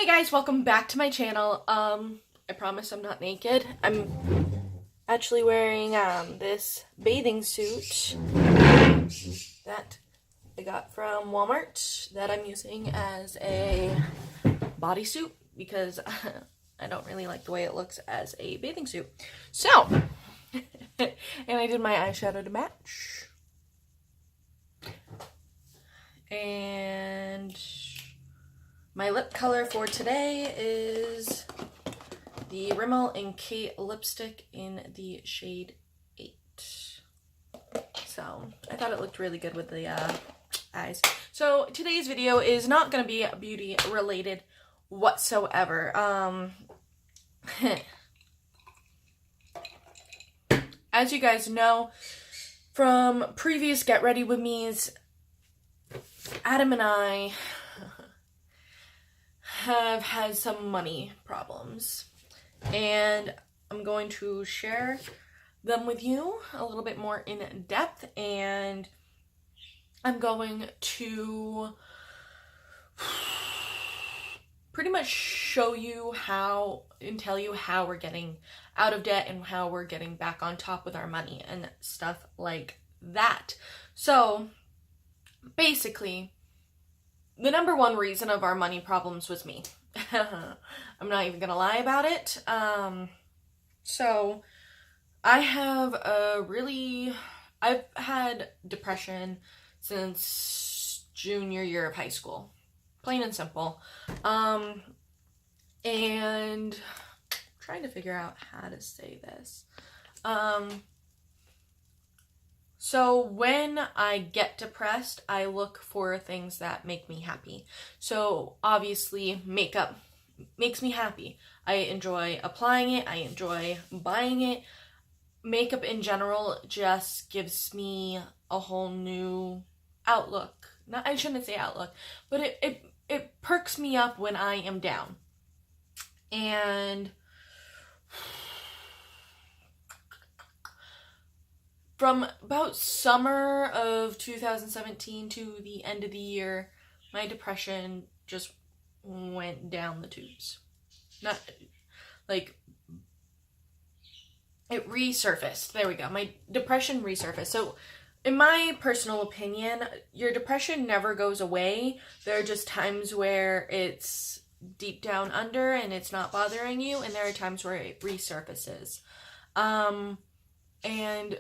Hey guys, welcome back to my channel. I promise I'm not naked. I'm actually wearing this bathing suit that I got from Walmart that I'm using as a bodysuit because I don't really like the way it looks as a bathing suit. So, and I did my eyeshadow to match. And my lip color for today is the Rimmel and Kate lipstick in the shade 8. So I thought it looked really good with the eyes. So today's video is not going to be beauty related whatsoever. As you guys know from previous Get Ready With Me's, Adam and I have had some money problems, and I'm going to share them with you a little bit more in depth, and I'm going to pretty much show you how and tell you how we're getting out of debt and how we're getting back on top with our money and stuff like that. So basically, the number one reason of our money problems was me. I'm not even gonna lie about it. So I have I've had depression since junior year of high school. Plain and simple. And I'm trying to figure out how to say this. So when I get depressed, I look for things that make me happy. So obviously makeup makes me happy. I enjoy applying it. I enjoy buying it. Makeup in general just gives me a whole new outlook. I shouldn't say outlook, but it perks me up when I am down. And from about summer of 2017 to the end of the year, my depression just went down the tubes. Not like it resurfaced. There we go. My depression resurfaced. So in my personal opinion, your depression never goes away. There are just times where it's deep down under and it's not bothering you, and there are times where it resurfaces. And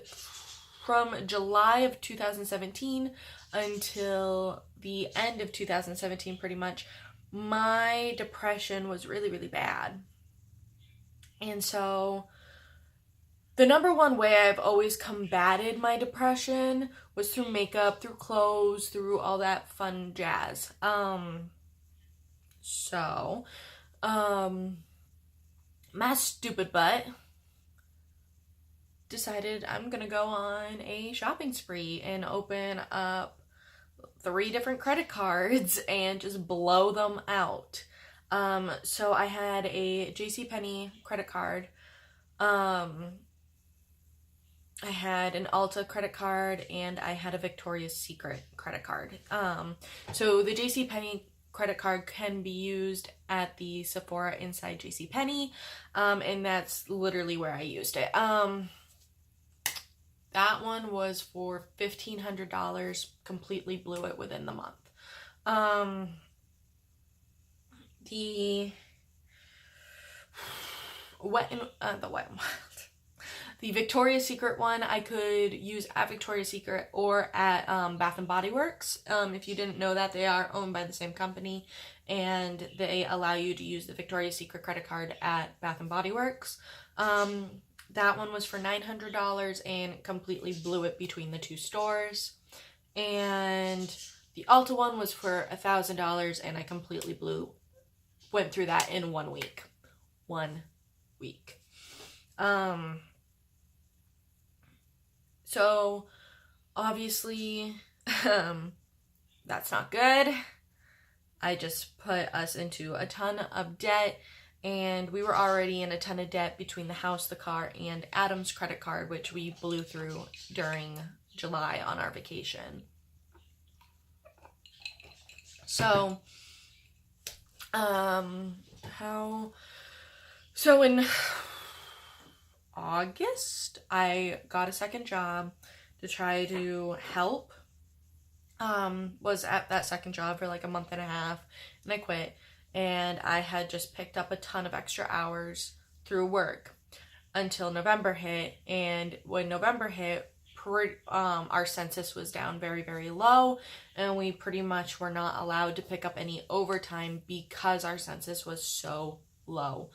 from July of 2017 until the end of 2017, pretty much, my depression was really, really bad. And so the number one way I've always combated my depression was through makeup, through clothes, through all that fun jazz. My stupid butt decided I'm gonna go on a shopping spree and open up 3 different credit cards and just blow them out. So I had a JCPenney credit card. I had an Ulta credit card, and I had a Victoria's Secret credit card. So the JCPenney credit card can be used at the Sephora inside JCPenney, and that's literally where I used it. That one was for $1,500, completely blew it within the month. The Victoria's Secret one I could use at Victoria's Secret or at Bath and Body Works. If you didn't know that, they are owned by the same company, and they allow you to use the Victoria's Secret credit card at Bath and Body Works. That one was for $900 and completely blew it between the 2 stores. And the Ulta one was for $1,000, and I completely went through that in 1 week. 1 week. So obviously, that's not good. I just put us into a ton of debt, and we were already in a ton of debt between the house, the car, and Adam's credit card, which we blew through during July on our vacation. So How, so in August, I got a second job to try to help. Was at that second job for like a month and a half, and I quit. And I had just picked up a ton of extra hours through work until November hit. And when November hit, our census was down very, very low, and we pretty much were not allowed to pick up any overtime because our census was so low.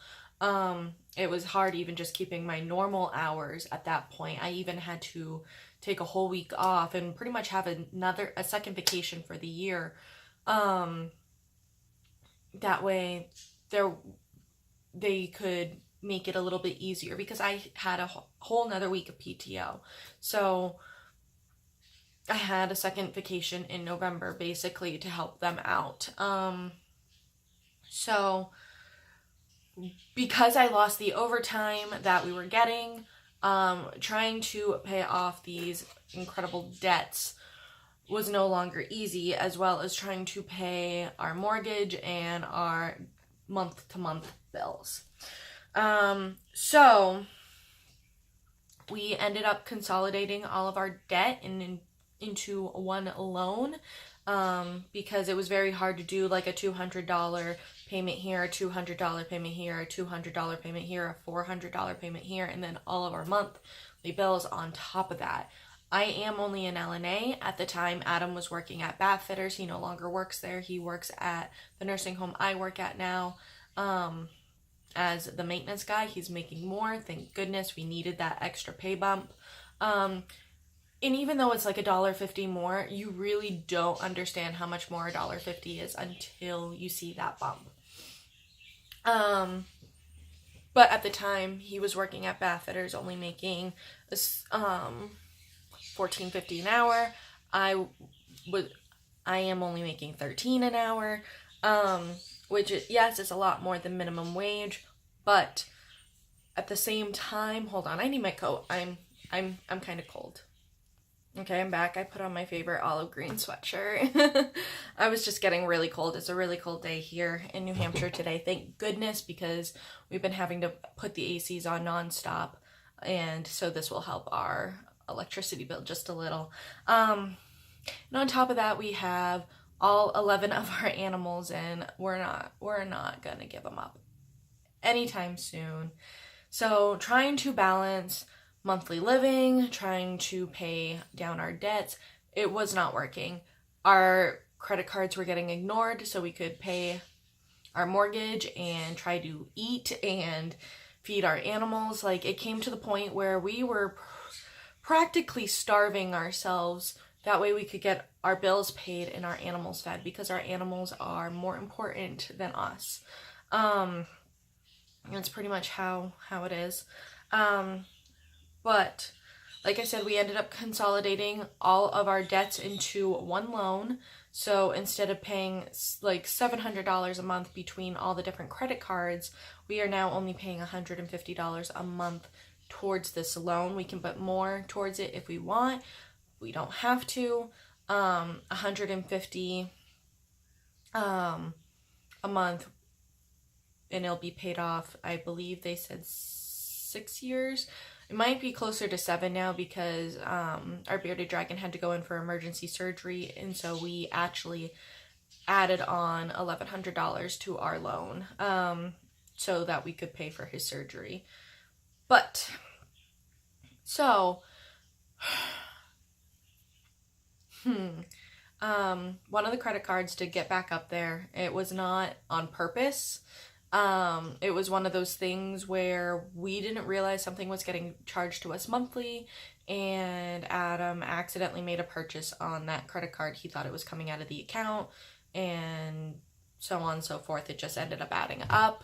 It was hard even just keeping my normal hours at that point. I even had to take a whole week off and pretty much have a second vacation for the year. That way they could make it a little bit easier, because I had a whole another week of PTO. So I had a second vacation in November basically to help them out. So because I lost the overtime that we were getting, trying to pay off these incredible debts was no longer easy, as well as trying to pay our mortgage and our month-to-month bills. So we ended up consolidating all of our debt into one loan, because it was very hard to do like a $200 payment here, a $200 payment here, a $200 payment here, a $400 payment here, and then all of our monthly bills on top of that. I am only an LNA. At the time, Adam was working at Bath Fitters. He no longer works there. He works at the nursing home I work at now, as the maintenance guy. He's making more. Thank goodness, we needed that extra pay bump. And even though it's like $1.50 more, you really don't understand how much more $1.50 is until you see that bump. But at the time, he was working at Bath Fitters, only making $14.50 an hour. I am only making $13 an hour, which is, yes, it's a lot more than minimum wage, but at the same time, hold on, I need my coat. I'm kind of cold. Okay, I'm back. I put on my favorite olive green sweatshirt. I was just getting really cold. It's a really cold day here in New Hampshire today. Thank goodness, because we've been having to put the ACs on nonstop, and so this will help our electricity bill just a little. And on top of that, we have all 11 of our animals, and we're not gonna give them up anytime soon. So trying to balance monthly living, trying to pay down our debts, it was not working. Our credit cards were getting ignored so we could pay our mortgage and try to eat and feed our animals. Like, it came to the point where we were practically starving ourselves. That way we could get our bills paid and our animals fed, because our animals are more important than us. That's pretty much how it is. But like I said, we ended up consolidating all of our debts into one loan. So instead of paying like $700 a month between all the different credit cards, we are now only paying $150 a month towards this loan. We can put more towards it if we want. We don't have to. $150 a month, and it'll be paid off, I believe they said 6 years. It might be closer to 7 now, because our bearded dragon had to go in for emergency surgery, and so we actually added on $1,100 to our loan, so that we could pay for his surgery. But so one of the credit cards did get back up there. It was not on purpose. It was one of those things where we didn't realize something was getting charged to us monthly, and Adam accidentally made a purchase on that credit card. He thought it was coming out of the account, and so on and so forth. It just ended up adding up.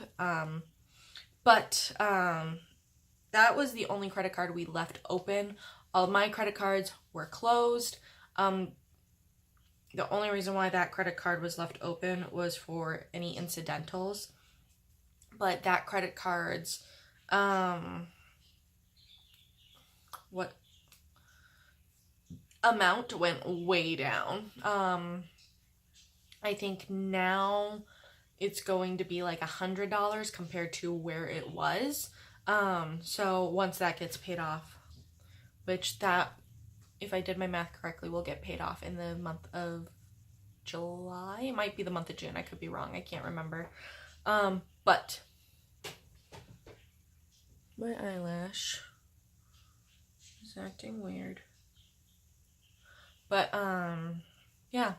But that was the only credit card we left open. All of my credit cards were closed. The only reason why that credit card was left open was for any incidentals. But that credit card's what amount went way down. I think now it's going to be like $100 compared to where it was. So once that gets paid off, which that, if I did my math correctly, will get paid off in the month of July. It might be the month of June. I could be wrong. I can't remember. But my eyelash is acting weird. But, yeah.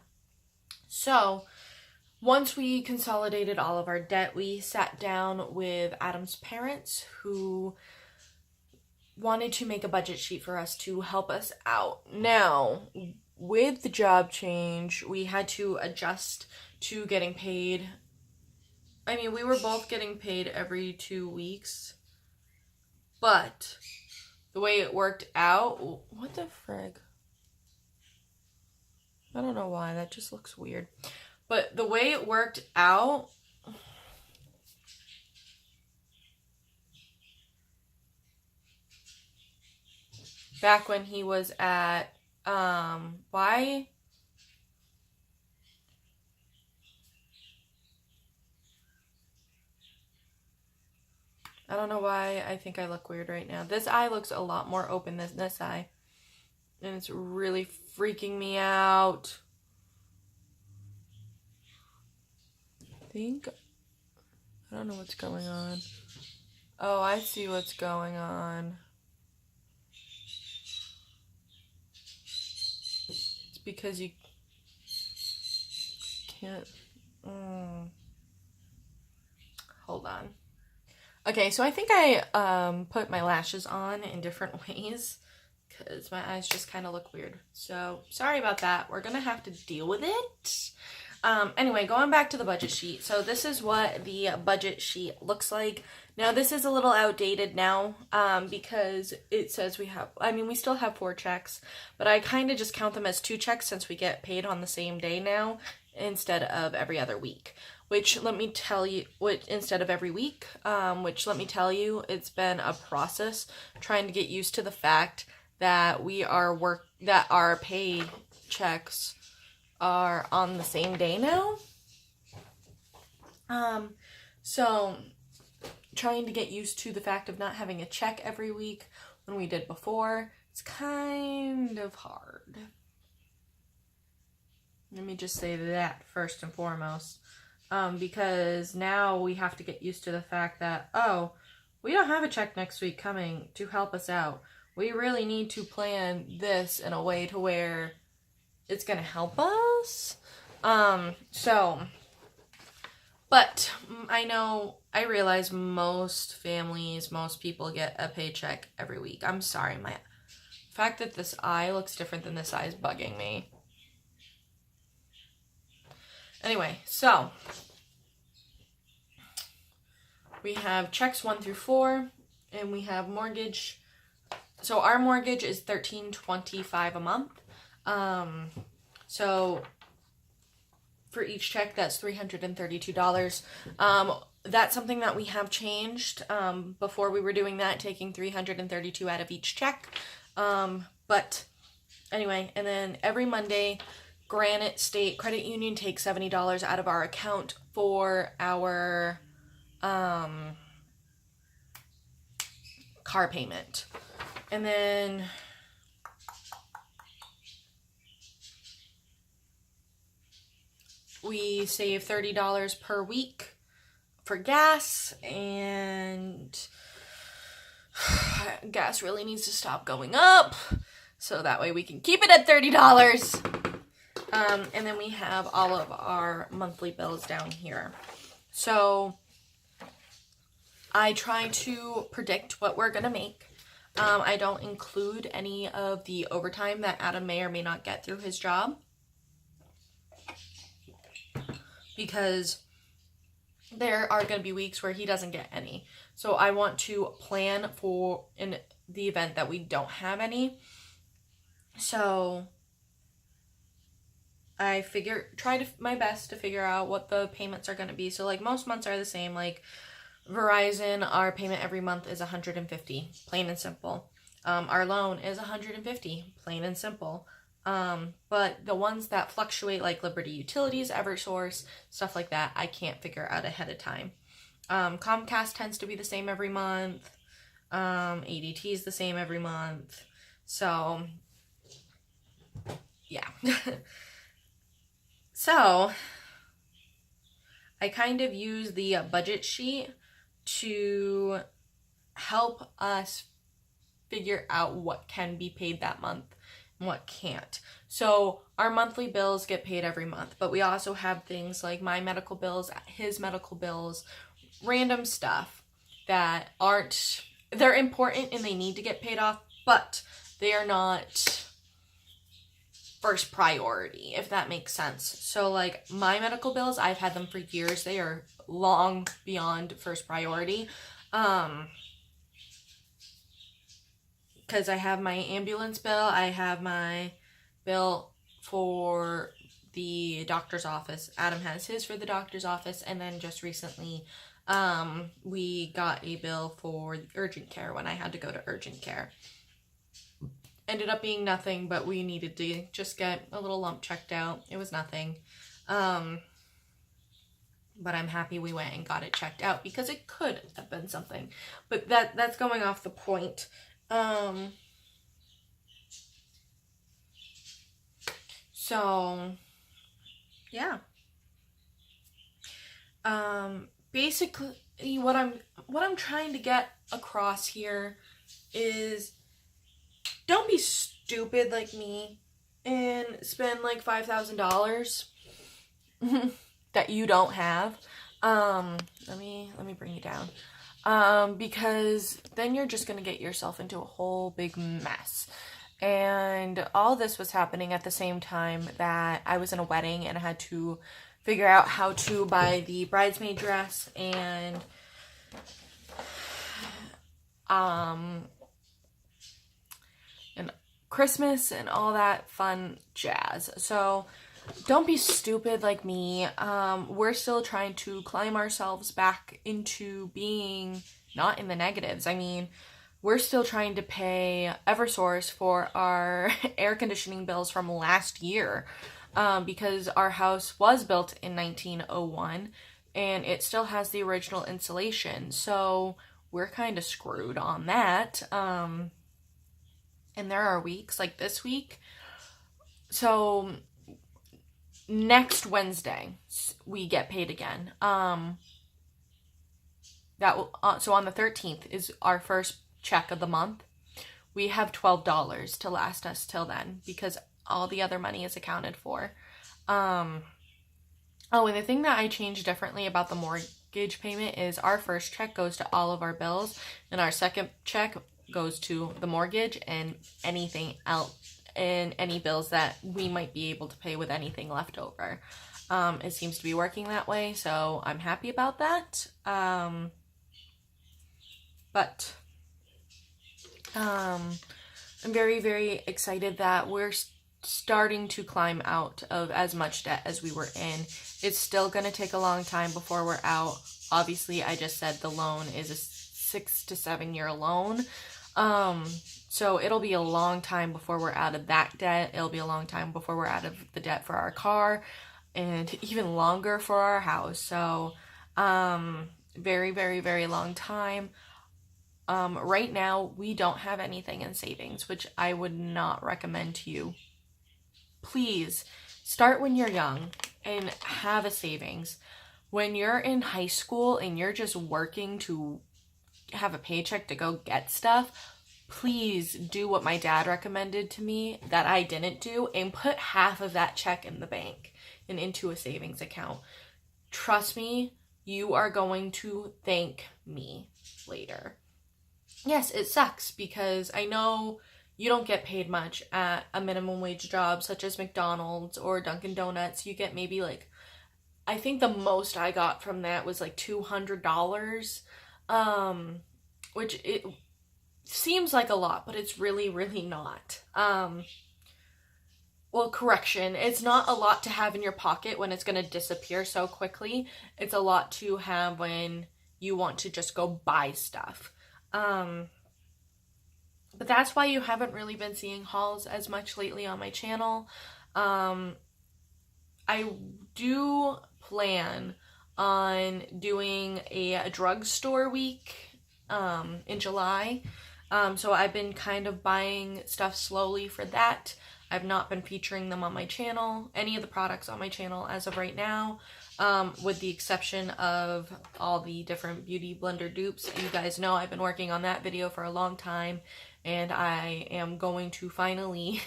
So, once we consolidated all of our debt, we sat down with Adam's parents, who wanted to make a budget sheet for us to help us out. Now, with the job change, we had to adjust to getting paid. I mean, we were both getting paid every 2 weeks, but the way it worked out, what the frig? I don't know why, that just looks weird. But the way it worked out, back when he was at, why? I don't know why I think I look weird right now. This eye looks a lot more open than this eye. And it's really freaking me out. I don't know what's going on. Oh, I see what's going on. It's because you can't... Hold on. Okay, so I think I put my lashes on in different ways because my eyes just kind of look weird. So, sorry about that. We're going to have to deal with it. Anyway, going back to the budget sheet. So this is what the budget sheet looks like. Now, this is a little outdated now because it says we still have 4 checks, but I kind of just count them as 2 checks since we get paid on the same day now instead of every other week. Instead of every week, which let me tell you, it's been a process trying to get used to the fact that that our pay checks are on the same day now. So trying to get used to the fact of not having a check every week when we did before, it's kind of hard. Let me just say that first and foremost. Because now we have to get used to the fact that, oh, we don't have a check next week coming to help us out. We really need to plan this in a way to where it's going to help us. But I realize most families, most people get a paycheck every week. I'm sorry, the fact that this eye looks different than this eye is bugging me. Anyway, so we have checks 1 through 4, and we have mortgage. So our mortgage is $13.25 a month. So for each check, that's $332. That's something that we have changed. Before we were doing that, taking $332 out of each check. But anyway, and then every Monday, Granite State Credit Union takes $70 out of our account for our car payment. And then we save $30 per week for gas, and gas really needs to stop going up so that way we can keep it at $30. And then we have all of our monthly bills down here. So I try to predict what we're going to make. I don't include any of the overtime that Adam may or may not get through his job, because there are going to be weeks where he doesn't get any. So I want to plan for in the event that we don't have any. So I try my best to figure out what the payments are going to be. So like most months are the same. Like Verizon, our payment every month is $150, plain and simple. Our loan is $150, plain and simple. But the ones that fluctuate, like Liberty Utilities, Eversource, stuff like that, I can't figure out ahead of time. Comcast tends to be the same every month. ADT is the same every month. So, yeah. So, I kind of use the budget sheet to help us figure out what can be paid that month and what can't. So our monthly bills get paid every month, but we also have things like my medical bills, his medical bills, random stuff that they're important and they need to get paid off, but they are not first priority, if that makes sense. So like my medical bills, I've had them for years. They are long beyond first priority. Because I have my ambulance bill, I have my bill for the doctor's office. Adam has his for the doctor's office, and then just recently we got a bill for urgent care when I had to go to urgent care. Ended up being nothing, but we needed to just get a little lump checked out. It was nothing. But I'm happy we went and got it checked out because it could have been something. But that's going off the point. So yeah. Basically what I'm trying to get across here is don't be stupid like me and spend like $5,000 that you don't have. Let me bring you down. Because then you're just going to get yourself into a whole big mess. And all this was happening at the same time that I was in a wedding and I had to figure out how to buy the bridesmaid dress and Christmas and all that fun jazz. So don't be stupid like me. We're still trying to climb ourselves back into being not in the negatives. I mean, we're still trying to pay Eversource for our air conditioning bills from last year, because our house was built in 1901 and it still has the original insulation. So we're kind of screwed on that. And there are weeks like this week. So next Wednesday we get paid again. So on the 13th is our first check of the month. We have $12 to last us till then because all the other money is accounted for. And the thing that I changed differently about the mortgage payment is our first check goes to all of our bills and our second check goes to the mortgage and anything else and any bills that we might be able to pay with anything left over. It seems to be working that way, so I'm happy about that. But I'm very, very excited that we're starting to climb out of as much debt as we were in. It's still going to take a long time before we're out. Obviously, I just said the loan is a 6 to 7 year loan. So it'll be a long time before we're out of that debt. It'll be a long time before we're out of the debt for our car and even longer for our house. So, very, very, very long time. Right now we don't have anything in savings, which I would not recommend to you. Please start when you're young and have a savings. When you're in high school and you're just working to have a paycheck to go get stuff, please do what my dad recommended to me that I didn't do and put half of that check in the bank and into a savings account. Trust me, you are going to thank me later. Yes, it sucks because I know you don't get paid much at a minimum wage job such as McDonald's or Dunkin' Donuts. You get maybe like, I think the most I got from that was like $200, which it seems like a lot, but it's really, really not. Well, correction, it's not a lot to have in your pocket when it's going to disappear so quickly. It's a lot to have when you want to just go buy stuff. But that's why you haven't really been seeing hauls as much lately on my channel. I do plan on doing a drugstore week in July. So I've been kind of buying stuff slowly for that. I've not been featuring them on my channel, any of the products on my channel as of right now, with the exception of all the different beauty blender dupes. You guys know I've been working on that video for a long time, and I am going to finally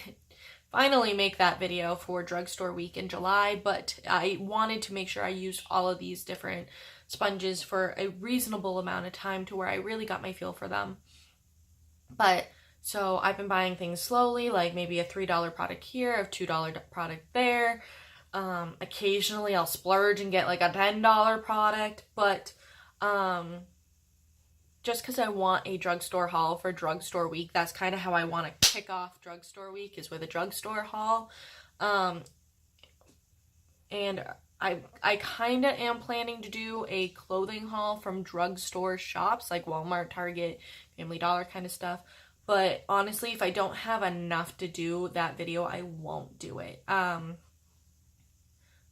make that video for drugstore week in July, but I wanted to make sure I used all of these different sponges for a reasonable amount of time to where I really got my feel for them. But so I've been buying things slowly, like maybe a $3 product here, a $2 product there. Occasionally I'll splurge and get like a $10 product, but just because I want a drugstore haul for drugstore week. That's kind of how I want to kick off drugstore week, is with a drugstore haul. And I kind of am planning to do a clothing haul from drugstore shops like Walmart, Target, Family Dollar kind of stuff. But honestly, if I don't have enough to do that video, I won't do it.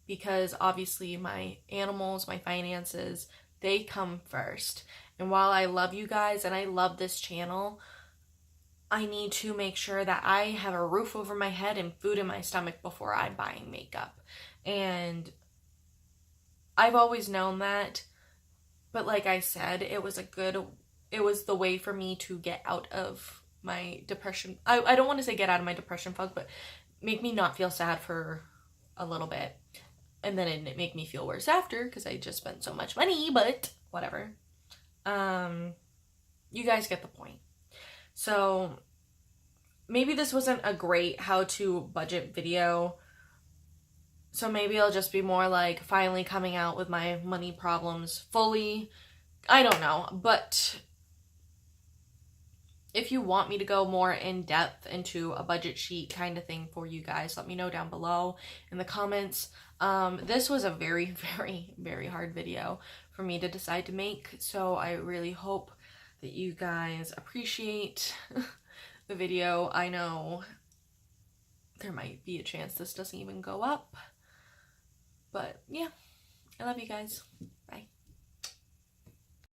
Because obviously my animals, my finances, they come first. And while I love you guys and I love this channel, I need to make sure that I have a roof over my head and food in my stomach before I'm buying makeup. And I've always known that, but like I said, it was the way for me to get out of my depression. I don't want to say get out of my depression funk, but make me not feel sad for a little bit. And then it make me feel worse after, because I just spent so much money, but whatever. You guys get the point. So maybe this wasn't a great how-to budget video. So maybe I'll just be more like finally coming out with my money problems fully. I don't know. But if you want me to go more in depth into a budget sheet kind of thing for you guys, let me know down below in the comments. This was a very, very, very hard video for me to decide to make. So I really hope that you guys appreciate the video. I know there might be a chance this doesn't even go up. But yeah, I love you guys. Bye.